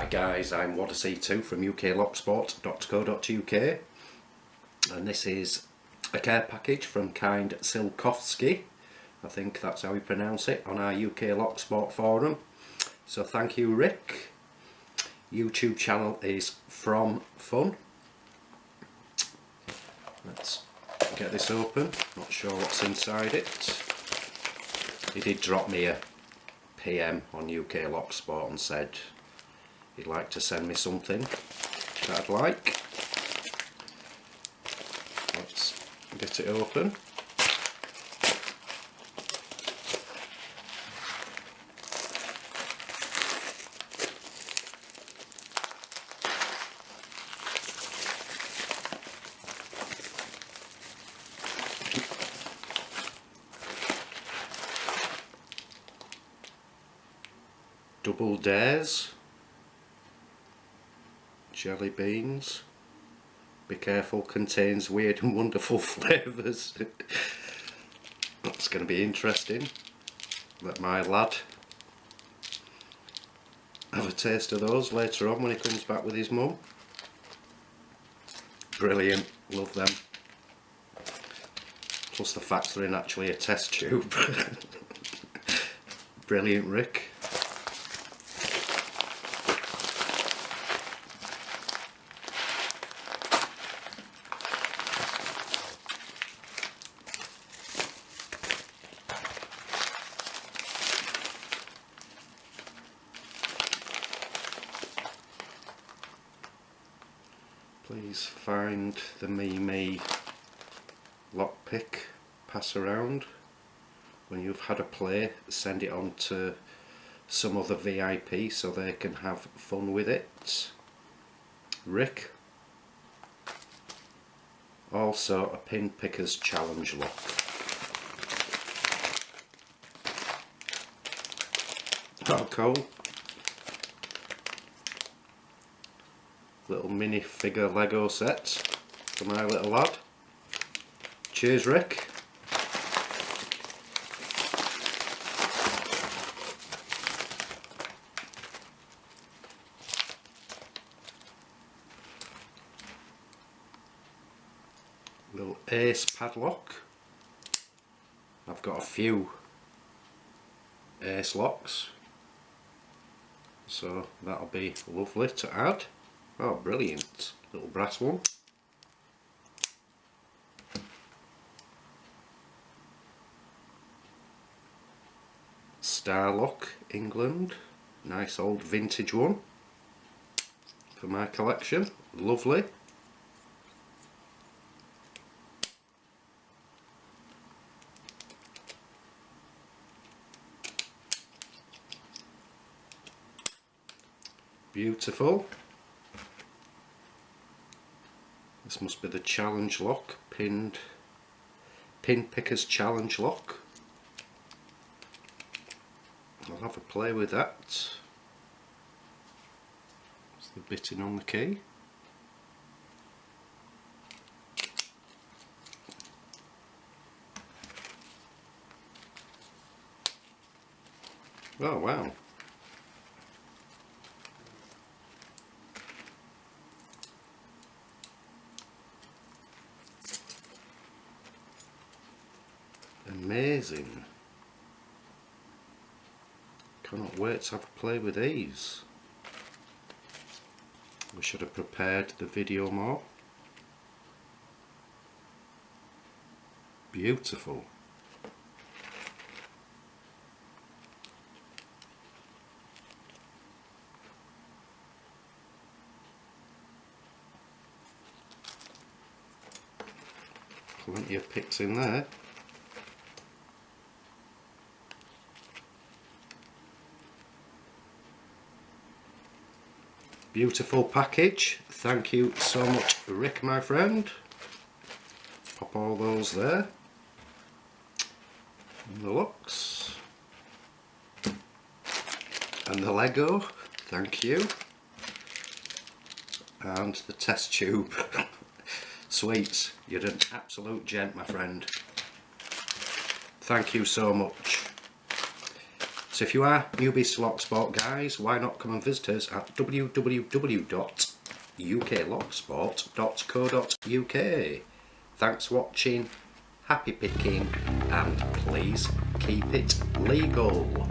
Hi guys, I'm Wadacy2 from uklocksport.co.uk, and this is a care package from kind Tsiolkovsky. I think that's how you pronounce it on our UK Lock Sport forum. So thank you, Rick. YouTube channel is From Fun. Let's get this open. Not sure what's inside it. He did drop me a PM on UK Lock Sport and said he'd like to send me something that I'd like. Let's get it open. Double Dares, jelly beans. Be careful, contains weird and wonderful flavours. That's going to be interesting. Let my lad have a taste of those later on when he comes back with his mum. Brilliant, love them. Plus the fact they're in actually a test tube. Brilliant, Rick. Please find the Me lockpick, pass around. When you've had a play, send it on to some other VIP so they can have fun with it. Rick. Also a pin pickers challenge lock. Oh, cool. Little mini figure Lego sets for my little lad. Cheers, Rick. Little ace padlock. I've got a few ace locks, so that'll be lovely to add. Oh, brilliant. Little brass one. Starlock, England. Nice old vintage one for my collection. Lovely. Beautiful. This must be the challenge lock, pin pickers challenge lock. I'll have a play with that. It's the bitting on the key. Oh wow. Amazing. Cannot wait to have a play with these. We should have prepared the video more. Beautiful. Plenty of picks in there. Beautiful package. Thank you so much, Rick, my friend. Pop all those there. And the locks. And the Lego. Thank you. And the test tube. Sweets. You're an absolute gent, my friend. Thank you so much. So if you are newbies to Locksport, guys, why not come and visit us at www.uklocksport.co.uk. Thanks for watching, happy picking, and please keep it legal.